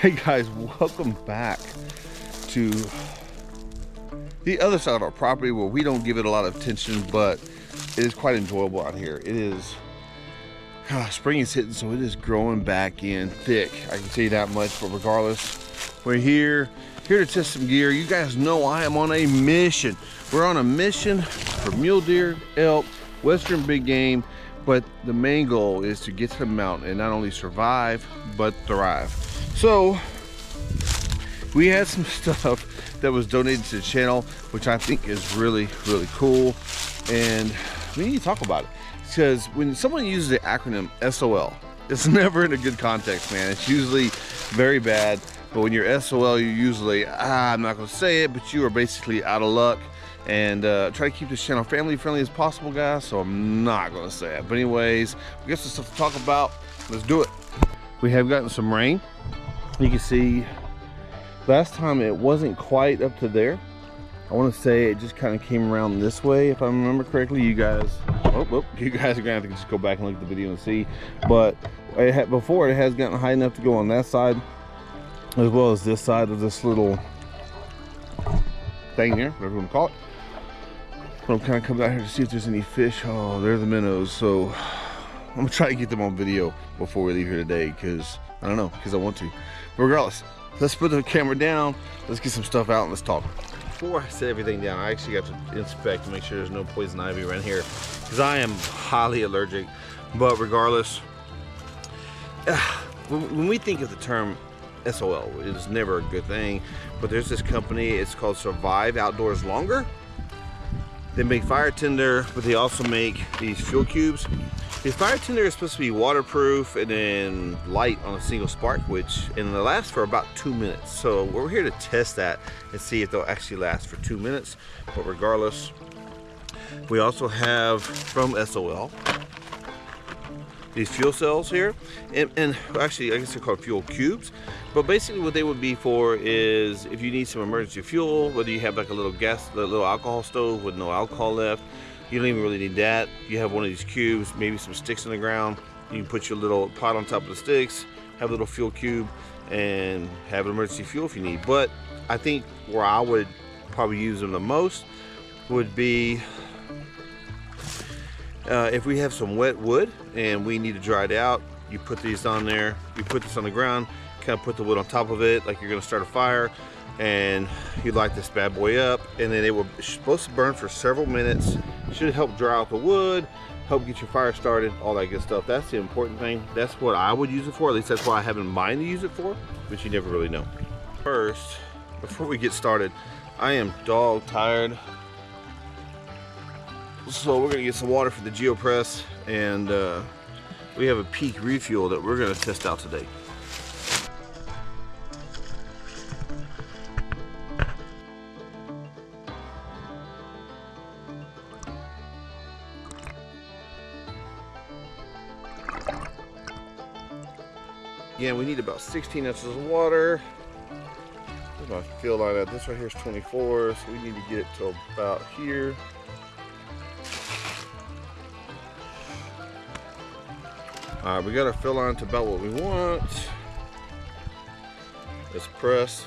Hey guys, welcome back to the other side of our property where we don't give it a lot of attention, but it is quite enjoyable out here. It is, spring is hitting, so it is growing back in thick. I can tell you that much, but regardless, we're here to test some gear. You guys know I am on a mission. We're on a mission for mule deer, elk, western big game, but the main goal is to get to the mountain and not only survive, but thrive. So we had some stuff that was donated to the channel, which I think is really, really cool. And we need to talk about it, because when someone uses the acronym SOL, it's never in a good context, man. It's usually very bad. But when you're SOL, you're usually, I'm not gonna say it, but you are basically out of luck. And try to keep this channel family friendly as possible, guys, so I'm not gonna say it. But anyways, we got some stuff to talk about. Let's do it. We have gotten some rain. You can see last time it wasn't quite up to there. I want to say it just kind of came around this way, if I remember correctly. You guys, you guys are gonna have to just go back and look at the video and see. But before it has gotten high enough to go on that side, as well as this side of this little thing here, whatever you want to call it. I'm kind of coming out here to see if there's any fish. Oh, there's the minnows. So I'm gonna try to get them on video before we leave here today, because I don't know, because I want to. But regardless, let's put the camera down, let's get some stuff out and let's talk. Before I set everything down, I actually got to inspect to make sure there's no poison ivy around here, because I am highly allergic. But regardless, when we think of the term SOL, it is never a good thing. But there's this company, it's called Survive Outdoors Longer. They make fire tinder, but they also make these fuel cubes. The fire tinder is supposed to be waterproof and then light on a single spark, and they last for about 2 minutes. So we're here to test that and see if they'll actually last for 2 minutes. But regardless, we also have from SOL these fuel cells here, and actually I guess they're called fuel cubes. But basically what they would be for is if you need some emergency fuel, whether you have like a little alcohol stove with no alcohol left, you don't even really need that. You have one of these cubes, maybe some sticks on the ground, you can put your little pot on top of the sticks, have a little fuel cube, and have emergency fuel if you need. But I think where I would probably use them the most would be if we have some wet wood and we need to dry it out. You put these on there, you put this on the ground, kind of put the wood on top of it like you're gonna start a fire, and you light this bad boy up, and then it's supposed to burn for several minutes. Should help dry out the wood, help get your fire started, all that good stuff. That's the important thing. That's what I would use it for. At least that's what I have in mind to use it for, but you never really know. First, before we get started, I am dog tired. So we're gonna get some water for the GeoPress, and we have a peak refuel that we're gonna test out today. Again, we need about 16 ounces of water. Where's my fill line at? This right here is 24, so we need to get it to about here. All right, we got our fill line to about what we want. Let's press.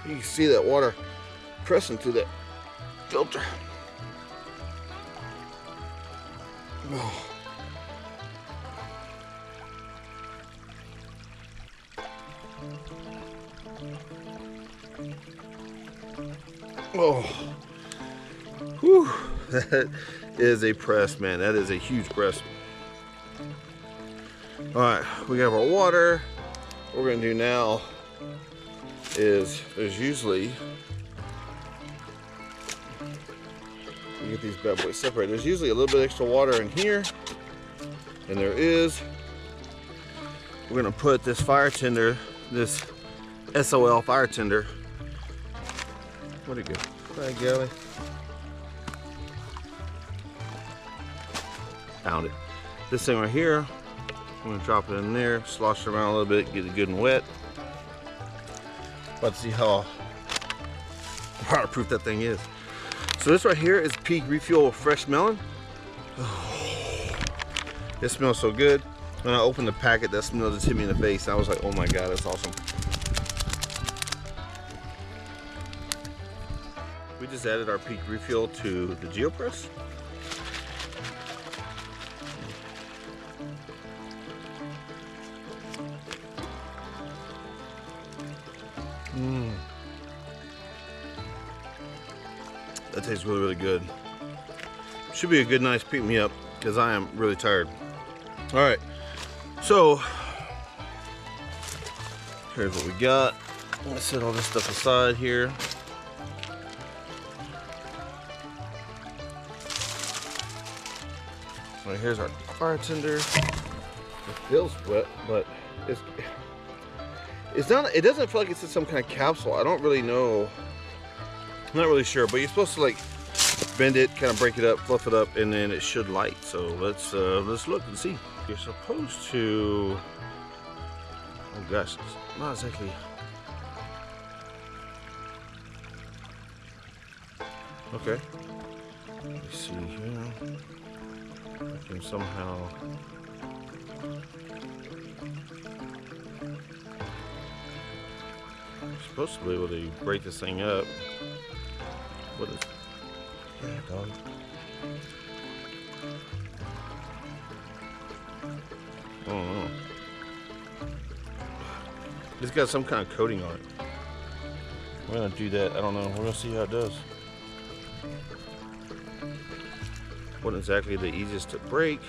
You can see that water pressing through that filter. Oh. Oh, whew. That is a press, man. That is a huge press. All right, we have our water. What we're gonna do now is there's usually, you get these bad boys separated. There's usually a little bit extra water in here, and there is. We're gonna put this fire tinder, this SOL fire tinder. Where'd it go? Hi, Gally. Found it. This thing right here, I'm gonna drop it in there, slosh it around a little bit, get it good and wet. Let's see how waterproof that thing is. So this right here is Peak Refuel Fresh Melon. It smells so good. When I opened the packet, that smell just hit me in the face. I was like, oh my God, that's awesome. We just added our Peak Refuel to the GeoPress. That tastes really, really good. Should be a good, nice pick me up because I am really tired. All right, so here's what we got. Let's set all this stuff aside here. All right, here's our fire tinder. It feels wet, but it's not. It doesn't feel like it's in some kind of capsule. I don't really know. I'm not really sure, but you're supposed to like bend it, kind of break it up, fluff it up, and then it should light. So let's look and see. You're supposed to. Oh gosh, it's not exactly. Okay. Let me see here. I can somehow. You're supposed to be able to break this thing up. What is? Yeah, dog. I don't know. It's got some kind of coating on it. We're gonna do that. I don't know. We're gonna see how it does. Wasn't exactly the easiest to break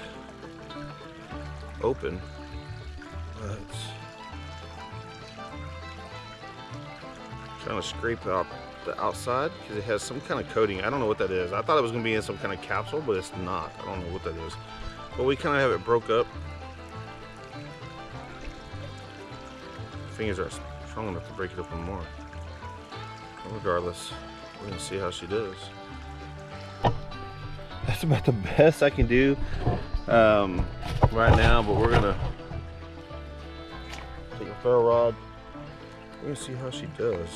open, but trying to scrape out the outside because it has some kind of coating. I don't know what that is. I thought it was gonna be in some kind of capsule, but it's not. I don't know what that is. But we kind of have it broke up. Fingers are strong enough to break it open more. Regardless, we're gonna see how she does. That's about the best I can do right now, but we're gonna take a ferro rod. We're gonna see how she does.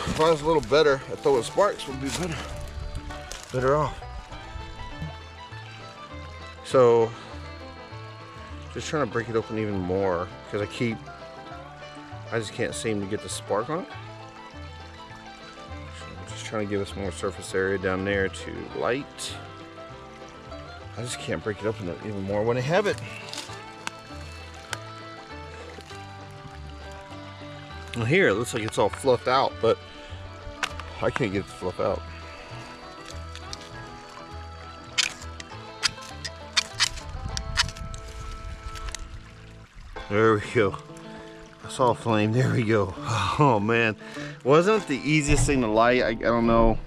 If I was a little better at throwing sparks, would be better off. So just trying to break it open even more because I just can't seem to get the spark on it. So I'm just trying to give us more surface area down there to light. I just can't break it open even more when I have it. Well, here it looks like it's all fluffed out, but I can't get it to fluff out. There we go. I saw a flame. There we go. Oh man, wasn't it the easiest thing to light? I don't know.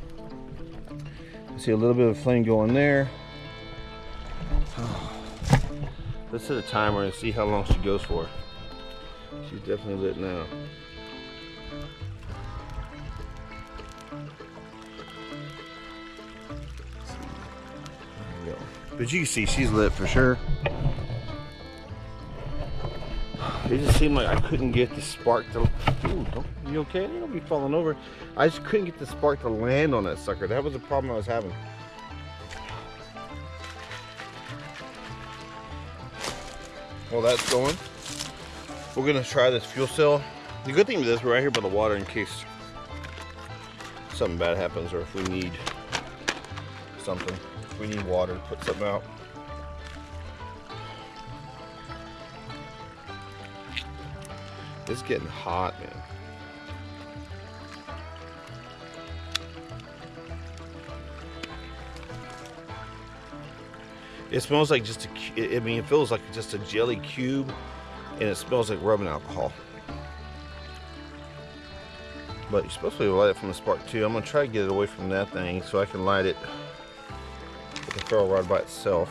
I see a little bit of flame going there. Let's set a timer and see how long she goes for. She's definitely lit now. There we go. But you can see she's lit for sure. It just seemed like I couldn't get the spark to. Ooh, you okay? You're gonna be falling over. I just couldn't get the spark to land on that sucker. That was the problem I was having. Well, that's going. We're gonna try this fuel cell. The good thing with this, we're right here by the water in case something bad happens, or if we need something. If we need water to put something out. It's getting hot, man. It smells like just I mean, it feels like just a jelly cube, and it smells like rubbing alcohol. But you're supposed to be able to light it from the spark too. I'm gonna try to get it away from that thing so I can light it with the ferro rod by itself.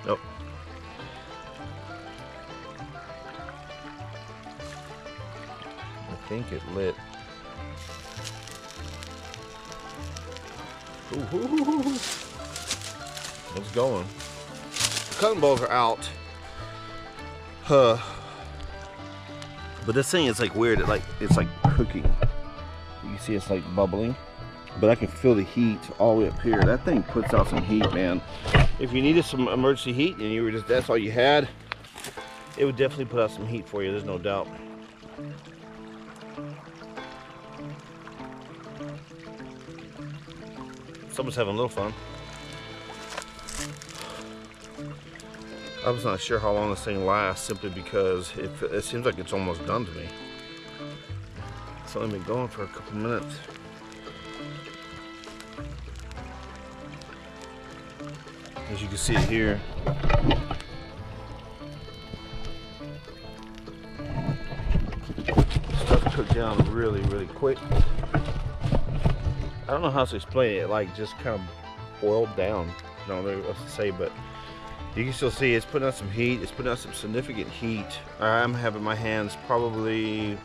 Nope. I think it lit. Ooh, it's going. The cotton balls are out. But this thing is like weird. It's like cooking. You can see it's like bubbling, but I can feel the heat all the way up here. That thing puts out some heat, man. If you needed some emergency heat and you were that's all you had, it would definitely put out some heat for you. There's no doubt. Someone's having a little fun. I was not sure how long this thing lasts, simply because it seems like it's almost done to me. It's only been going for a couple minutes. As you can see it here. Stuff cooked down really, really quick. I don't know how to explain it. Like, just kind of boiled down. I don't know what else to say, but you can still see it's putting out some heat. It's putting out some significant heat. I'm having my hands probably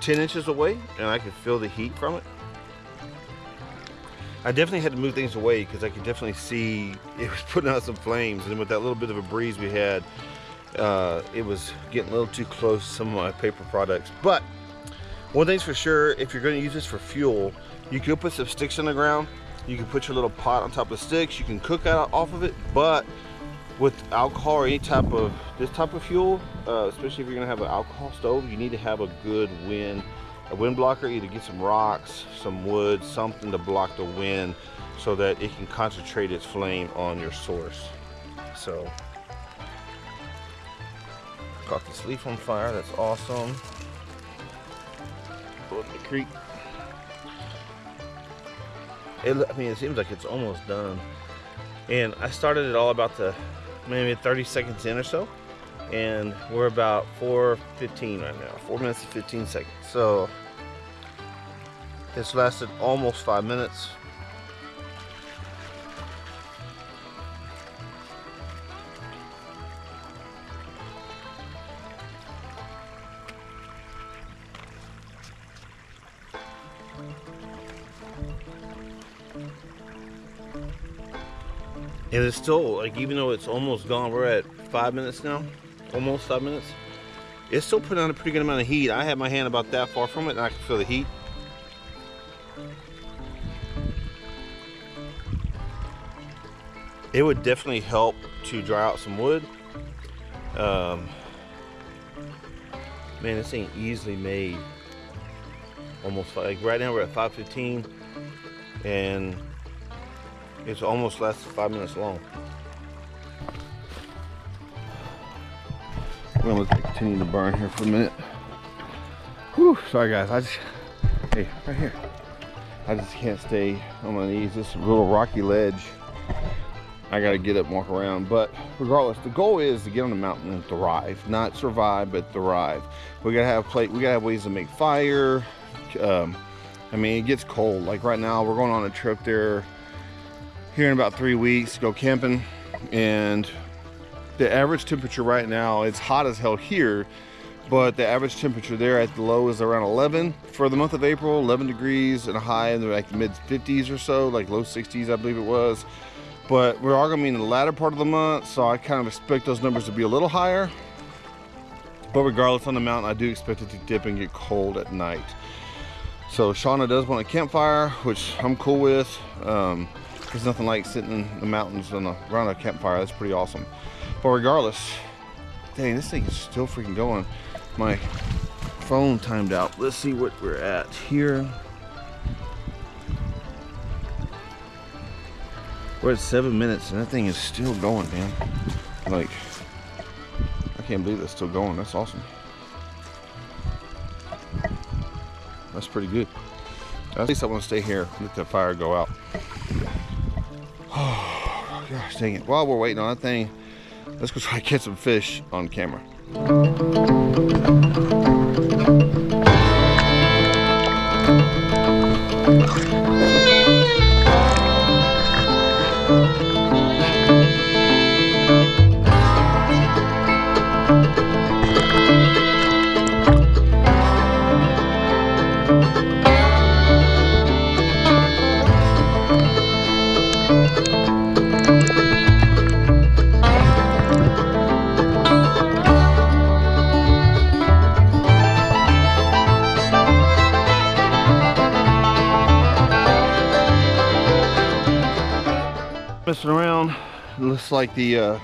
10 inches away, and I can feel the heat from it. I definitely had to move things away because I could definitely see it was putting out some flames, and with that little bit of a breeze we had, it was getting a little too close to some of my paper products. But one thing's for sure, if you're going to use this for fuel, you could put some sticks in the ground. You can put your little pot on top of sticks. You can cook out off of it. But with alcohol or any type of this type of fuel, especially if you're going to have an alcohol stove, you need to have a good wind blocker. Either get some rocks, some wood, something to block the wind, so that it can concentrate its flame on your source. So, caught this leaf on fire. That's awesome. Go in the creek. I mean, it seems like it's almost done. And I started it all about maybe 30 seconds in or so. And we're about 4:15 right now. 4 minutes and 15 seconds. So it's lasted almost 5 minutes. And it's still, like, even though it's almost gone, we're at 5 minutes now, almost 5 minutes. It's still putting on a pretty good amount of heat. I had my hand about that far from it, and I can feel the heat. It would definitely help to dry out some wood. Man, this thing easily made almost, like, right now we're at 5:15, and it's almost lasted 5 minutes long. We're gonna continue to burn here for a minute. Whew, sorry guys, hey, right here. I just can't stay on my knees. This little rocky ledge, I gotta get up and walk around. But regardless, the goal is to get on the mountain and thrive. Not survive, but thrive. We gotta have ways to make fire. I mean, it gets cold. Like right now, we're going on a trip there here in about 3 weeks, go camping, and the average temperature right now, it's hot as hell here, but the average temperature there at the low is around 11 for the month of April, 11 degrees, and a high in the like mid 50s or so, like low 60s I believe it was. But we're all gonna be in the latter part of the month, so I kind of expect those numbers to be a little higher. But regardless, on the mountain, I do expect it to dip and get cold at night. So Shauna does want a campfire, which I'm cool with. There's nothing like sitting in the mountains around a campfire. That's pretty awesome. But regardless, dang, this thing is still freaking going. My phone timed out. Let's see what we're at here. We're at 7 minutes and that thing is still going, man. Like, I can't believe it's still going. That's awesome. That's pretty good. At least I want to stay here and let the fire go out. Oh, gosh dang it. While we're waiting on that thing, let's go try to catch some fish on camera. Messing around, it looks like the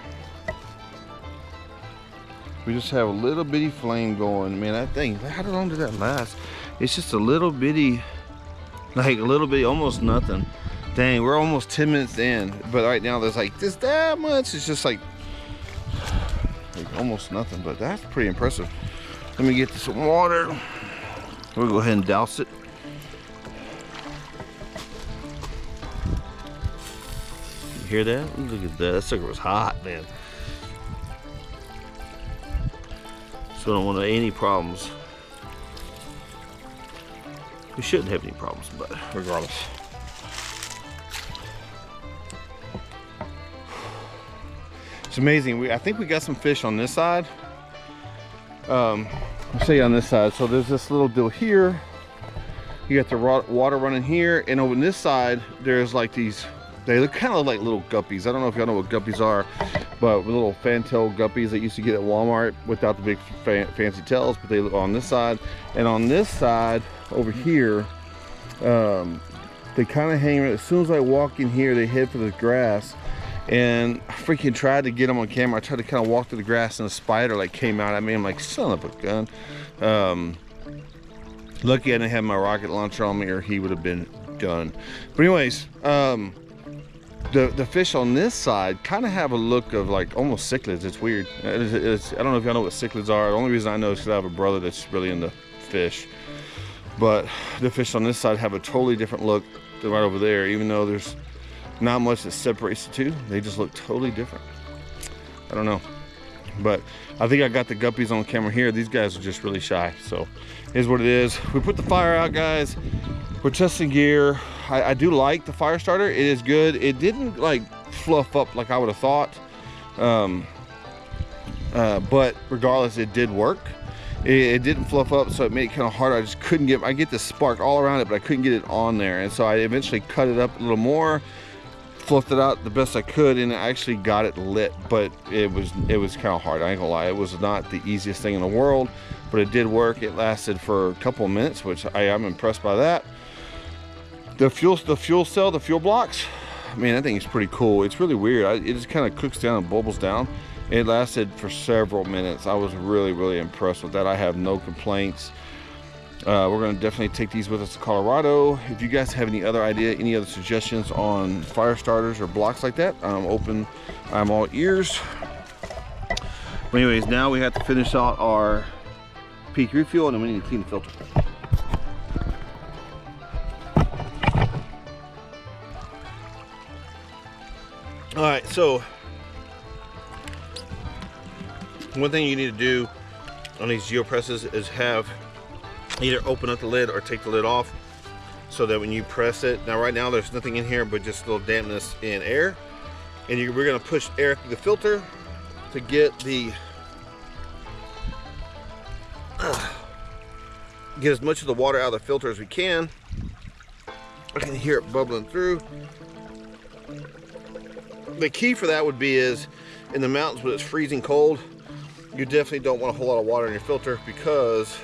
we just have a little bitty flame going. Man, that thing, how long did that last? It's just a little bitty, like a little bitty, almost nothing. Dang, we're almost 10 minutes in, but right now there's like this that much. It's just like almost nothing, but that's pretty impressive. Let me get some water. We'll go ahead and douse it. Hear that? Look at that. That sucker was hot, man. So I don't want any problems. We shouldn't have any problems, but regardless. It's amazing. I think we got some fish on this side. I'll show you on this side. So there's this little deal here. You got the water running here, and over on this side, there's like these. They look kind of like little guppies. I don't know if y'all know what guppies are, but little fantail guppies that you used to get at Walmart without the big fancy tails, but they look on this side. And on this side over here, they kind of hang, as soon as I walk in here, they head for the grass. And I freaking tried to get them on camera. I tried to kind of walk through the grass and a spider like came out at me. I'm like, son of a gun. Lucky I didn't have my rocket launcher on me or he would have been done. But anyways, the fish on this side kind of have a look of like almost cichlids. It's weird. I don't know if y'all know what cichlids are. The only reason I know is because I have a brother that's really into fish. But the fish on this side have a totally different look than right over there, even though there's not much that separates the two. They just look totally different. I don't know. But I think I got the guppies on camera here. These guys are just really shy. So here's what it is. We put the fire out, guys. We're testing gear. I do like the fire starter. It is good. It didn't like fluff up like I would have thought. But regardless, it did work. It didn't fluff up, so it made it kind of hard. I just couldn't get, I get this spark all around it, but I couldn't get it on there. And so I eventually cut it up a little more, fluffed it out the best I could, and I actually got it lit. But it was kind of hard. I ain't gonna lie. It was not the easiest thing in the world, but it did work. It lasted for a couple of minutes, which I'm impressed by that. The fuel cell, the fuel blocks, man, that thing is pretty cool. It's really weird. It just kind of cooks down and bubbles down. It lasted for several minutes. I was really, really impressed with that. I have no complaints. We're going to definitely take these with us to Colorado. If you guys have any other idea, any other suggestions on fire starters or blocks like that, I'm open. I'm all ears. But anyways, now we have to finish out our peak refuel, and then we need to clean the filter. All right, so one thing you need to do on these geopresses is have either open up the lid or take the lid off so that when you press it, now right now there's nothing in here but just a little dampness in air, and we're going to push air through the filter to get as much of the water out of the filter as we can. I can hear it bubbling through. The key for that would be is in the mountains when it's freezing cold, you definitely don't want a whole lot of water in your filter because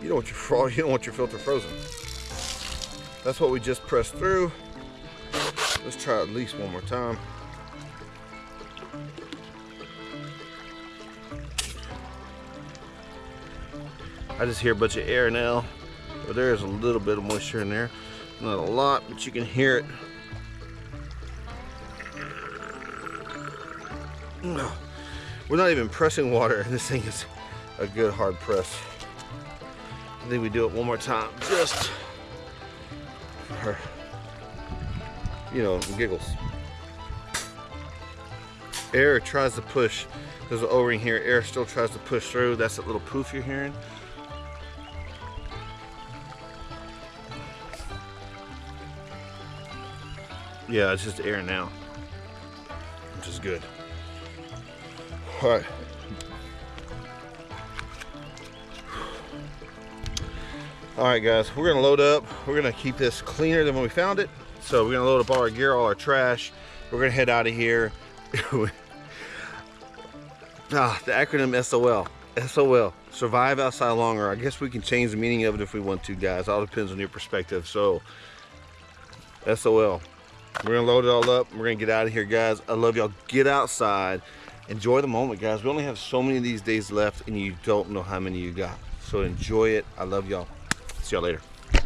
you don't want your filter frozen. That's what we just pressed through. Let's try at least one more time. I just hear a bunch of air now, but there's a little bit of moisture in there. Not a lot, but you can hear it. We're not even pressing water, and this thing is a good hard press. I think we do it one more time, just for, giggles. Air tries to push. There's an O-ring here. Air still tries to push through. That's that little poof you're hearing. Yeah, it's just air now, which is good. All right. All right, guys, we're gonna load up. We're gonna keep this cleaner than when we found it. So we're gonna load up all our gear, all our trash. We're gonna head out of here. The acronym SOL. SOL, survive outside longer. I guess we can change the meaning of it if we want to, guys. All depends on your perspective. So SOL. We're gonna load it all up. We're gonna get out of here, guys. I love y'all. Get outside. Enjoy the moment, guys. We only have so many of these days left, and you don't know how many you got. So enjoy it. I love y'all. See y'all later.